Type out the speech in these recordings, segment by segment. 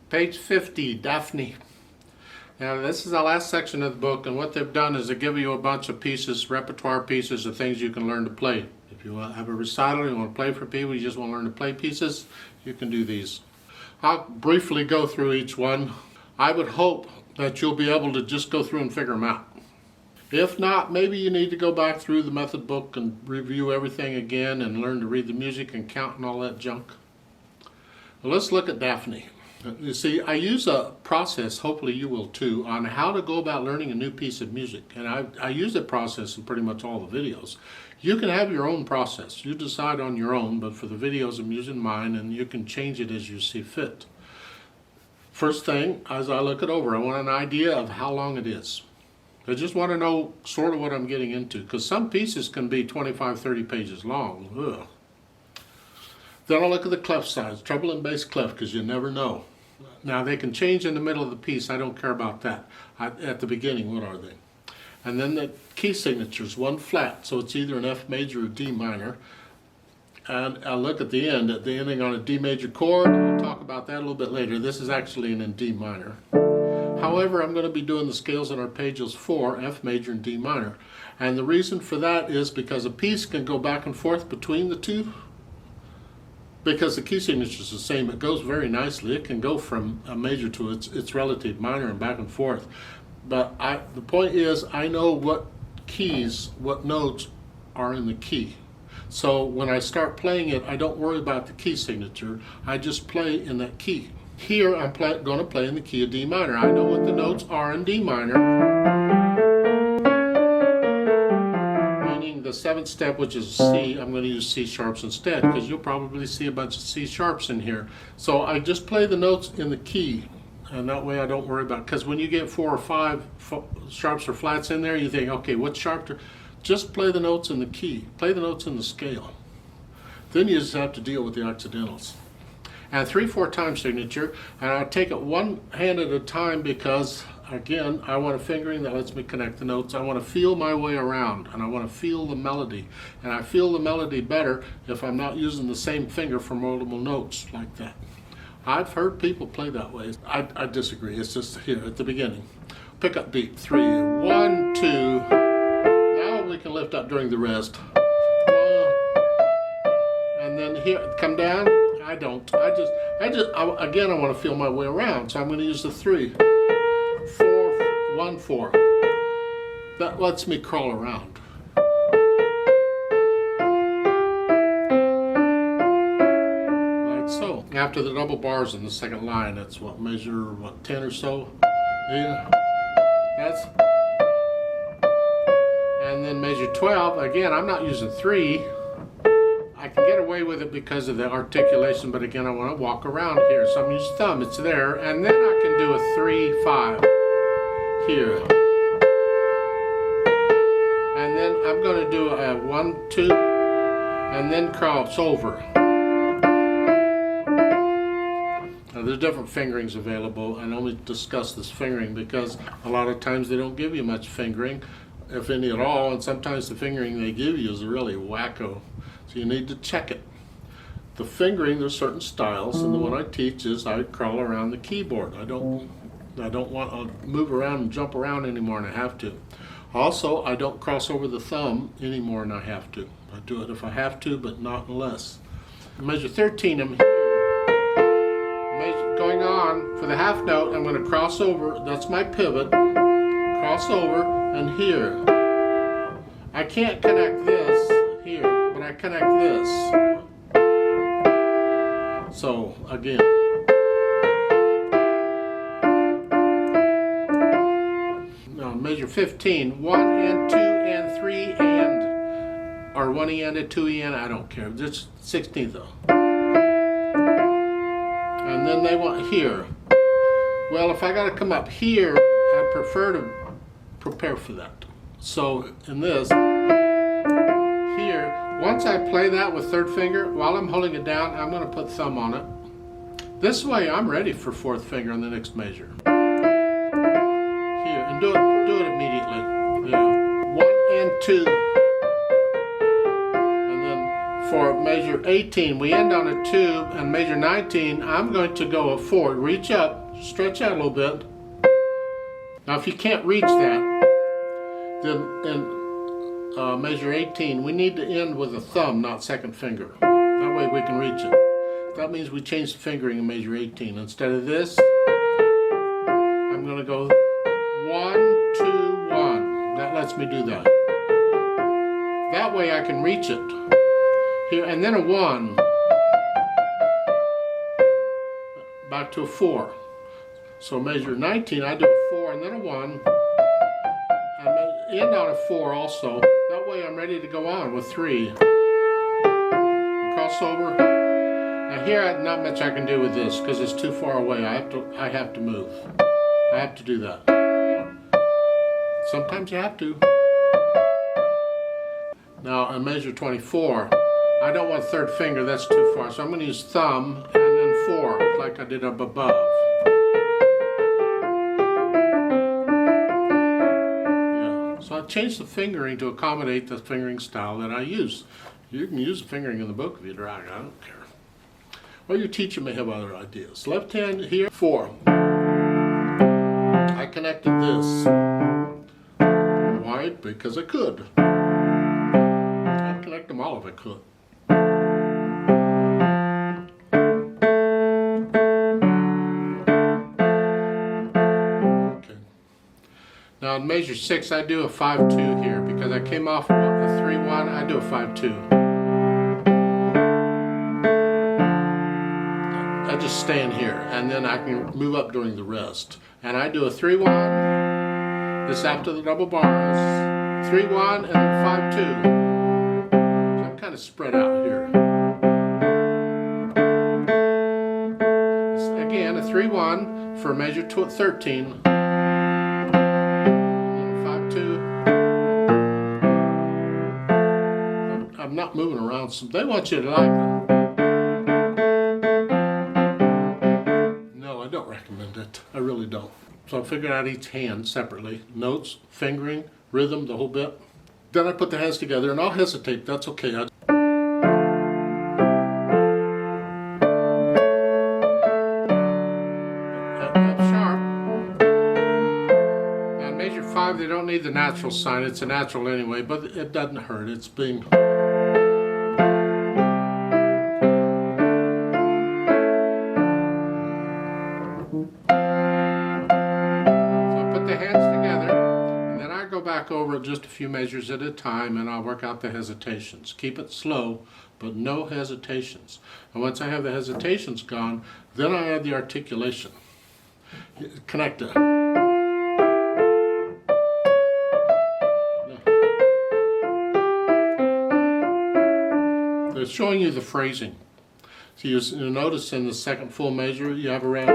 Page 50, Daphne. Now this is the last section of the book, and what they've done is they give you a bunch of pieces, repertoire pieces of things you can learn to play. If you have a recital, you want to play for people, you just want to learn to play pieces, you can do these. I'll briefly go through each one. I would hope that you'll be able to just go through and figure them out. If not, maybe you need to go back through the method book and review everything again and learn to read the music and count and all that junk. Well, let's look at Daphne. You see, I use a process, hopefully you will too, on how to go about learning a new piece of music. And I use that process in pretty much all the videos. You can have your own process. You decide on your own, but for the videos I'm using mine, and you can change it as you see fit. First thing, as I look it over, I want an idea of how long it is. I just want to know sort of what I'm getting into, because some pieces can be 25, 30 pages long. Ugh. Then I'll look at the clef size, treble and bass clef, because you never know. Now they can change in the middle of the piece, I don't care about that. At the beginning, what are they? And then the key signatures, one flat, so it's either an F major or D minor. And I'll look at the ending on a D major chord. We'll talk about that a little bit later. This is actually in D minor. However, I'm going to be doing the scales on our pages for F major and D minor. And the reason for that is because a piece can go back and forth between the two. Because the key signature is the same, it goes very nicely. It can go from a major to its relative minor and back and forth. But the point is, I know what keys, what notes are in the key. So when I start playing it, I don't worry about the key signature. I just play in that key. Here I'm going to play in the key of D minor. I know what the notes are in D minor, meaning the 7th step, which is C. I'm going to use C sharps instead, because you'll probably see a bunch of C sharps in here. So I just play the notes in the key, and that way I don't worry about it. Because when you get 4 or 5 sharps or flats in there, you think, okay, what's sharp? Just play the notes in the key. Play the notes in the scale. Then you just have to deal with the accidentals. And 3/4 time signature, and I take it one hand at a time because, again, I want a fingering that lets me connect the notes. I want to feel my way around, and I want to feel the melody. And I feel the melody better if I'm not using the same finger for multiple notes like that. I've heard people play that way. I disagree. It's just here at the beginning. Pick up beat, 3, 1, 2. Now we can lift up during the rest. And then here, come down. I don't. Again, I want to feel my way around, so I'm going to use the 3, 4, 1, 4. That lets me crawl around. Like so. After the double bars in the second line, that's what, measure, 10 or so? Yeah. And then measure 12. Again, I'm not using 3. I can get away with it because of the articulation, but again, I want to walk around here. So I'm using thumb, it's there. And then I can do a 3, 5 here. And then I'm going to do a 1, 2, and then cross over. Now, there's different fingerings available, and I only discuss this fingering because a lot of times they don't give you much fingering, if any at all, and sometimes the fingering they give you is really wacko. So you need to check it. The fingering, there's certain styles, and the one I teach is I crawl around the keyboard. I don't want to move around and jump around anymore than I have to. Also, I don't cross over the thumb any more than I have to. I do it if I have to, but not unless. Measure 13, I'm here. Going on for the half note, I'm going to cross over. That's my pivot. Cross over, and here. I can't connect this here, but I connect this. So, again. Now, measure 15. 1 and 2 and 3 and, or 1 and a 2 and, I don't care. Just 16th though. And then they want here. Well, if I got to come up here, I prefer to prepare for that. So in this, here, once I play that with 3rd finger, while I'm holding it down, I'm going to put thumb on it. This way I'm ready for 4th finger on the next measure. Here, and do it immediately. Yeah. 1 and 2. And then for measure 18, we end on a 2, and measure 19, I'm going to go a 4. Reach up, stretch out a little bit. Now if you can't reach that, then in measure 18, we need to end with a thumb, not second finger. That way we can reach it. That means we change the fingering in measure 18. Instead of this, I'm going to go 1, 2, 1. That lets me do that. That way I can reach it. Here, and then a 1. Back to a 4. So measure 19, I do a 4 and then a 1. And end on a 4 also. That way I'm ready to go on with 3. Cross over. Now here, not much I can do with this because it's too far away. I have to move. I have to do that. Sometimes you have to. Now on measure 24, I don't want third finger, that's too far. So I'm going to use thumb and then 4, like I did up above. Yeah. So I changed the fingering to accommodate the fingering style that I use. You can use the fingering in the book if you drag, I don't care. Or your teacher may have other ideas. Left hand here, 4. I connected this. Why? Because I could. I'd connect them all if I could. Okay. Now in measure 6, I do a 5-2 here because I came off a 3-1. I do a 5-2. I just stand here and then I can move up during the rest. And I do a 3-1. This after the double bars. 3-1 and then 5-2. So I'm kind of spread out here. Again, a 3-1 for measure 13. And then a 5-2. I'm not moving around. So they want you to like it. I don't recommend it. I really don't. So I figured out each hand separately. Notes, fingering, rhythm, the whole bit. Then I put the hands together and I'll hesitate. That's okay. F sharp. Now in measure 5, they don't need the natural sign. It's a natural anyway, but it doesn't hurt. It's being... back over just a few measures at a time and I'll work out the hesitations. Keep it slow, but no hesitations. And once I have the hesitations gone, then I add the articulation. Connect it. They're showing you the phrasing. So you'll notice in the second full measure you have around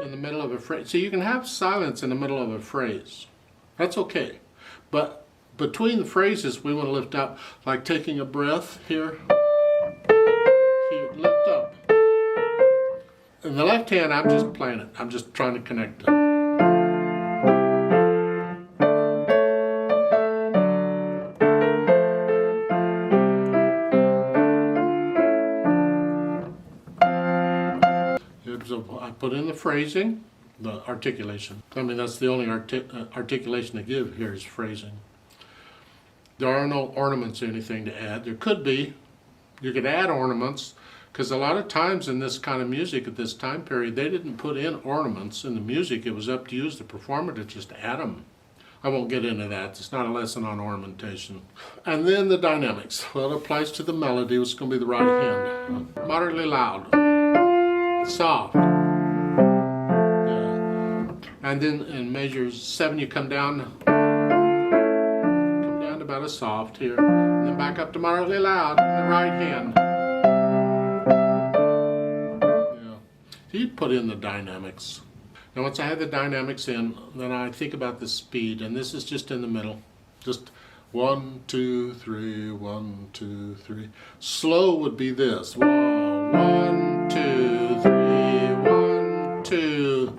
in the middle of a phrase. So you can have silence in the middle of a phrase. That's okay. But between the phrases, we want to lift up, like taking a breath here. Lift up. In the left hand, I'm just playing it. I'm just trying to connect it. So I put in the phrasing. The articulation. I mean, that's the only articulation to give here is phrasing. There are no ornaments or anything to add. There could be. You could add ornaments because a lot of times in this kind of music at this time period, they didn't put in ornaments in the music. It was up to you as the performer to just add them. I won't get into that. It's not a lesson on ornamentation. And then the dynamics. Well, it applies to the melody. It's going to be the right hand. Moderately loud. Soft. And then in measure 7, you come down to about a soft here, and then back up to moderately loud in the right hand. Yeah. So you put in the dynamics. Now once I have the dynamics in, then I think about the speed, and this is just in the middle. Just 1, 2, 3, 1, 2, 3. Slow would be this. 1, 2, 3, 1, 2.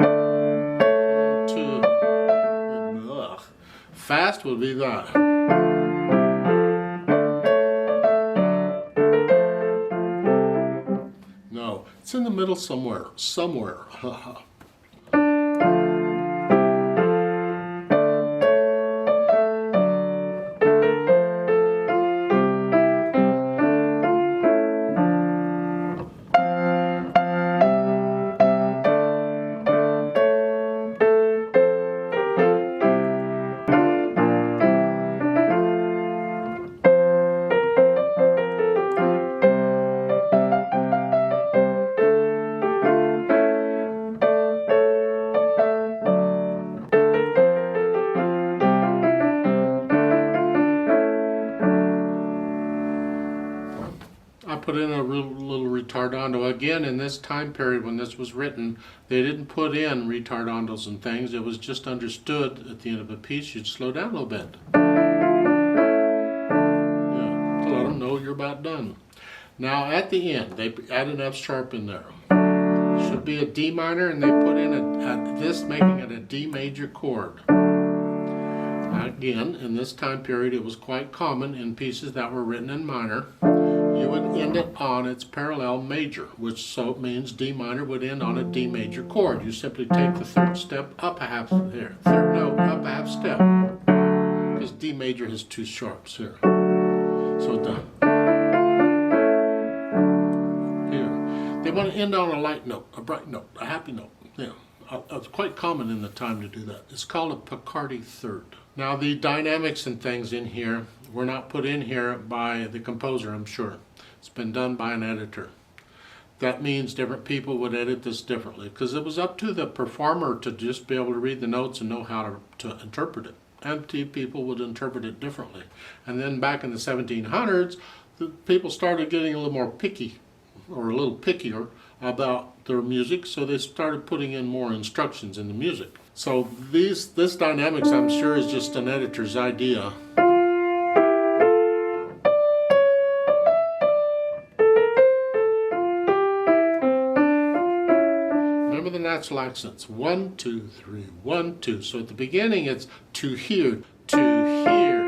Fast would be that. in the middle somewhere. I put in a little retardando. Again, in this time period when this was written, they didn't put in retardandos and things. It was just understood at the end of a piece, you'd slow down a little bit. Yeah, to let them know you're about done. Now at the end, they add an F sharp in there. Should be a D minor, and they put in this, making it a D major chord. Again, in this time period, it was quite common in pieces that were written in minor. You would end it on its parallel major, which so means D minor would end on a D major chord. You simply take the third step up a half here, third note up a half step, because D major has two sharps here. So here, they want to end on a light note, a bright note, a happy note. Yeah, it's quite common in the time to do that. It's called a Picardy third. Now the dynamics and things in here were not put in here by the composer, I'm sure. It's been done by an editor. That means different people would edit this differently, because it was up to the performer to just be able to read the notes and know how to interpret it. And people would interpret it differently. And then back in the 1700s, the people started getting a little more picky, or a little pickier about their music, so they started putting in more instructions in the music. So this dynamics, I'm sure, is just an editor's idea. Remember the natural accents. 1, 2, 3, 1, 2. So at the beginning it's to here, to here.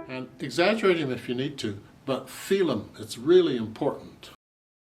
And exaggerate them if you need to, but feel them. It's really important.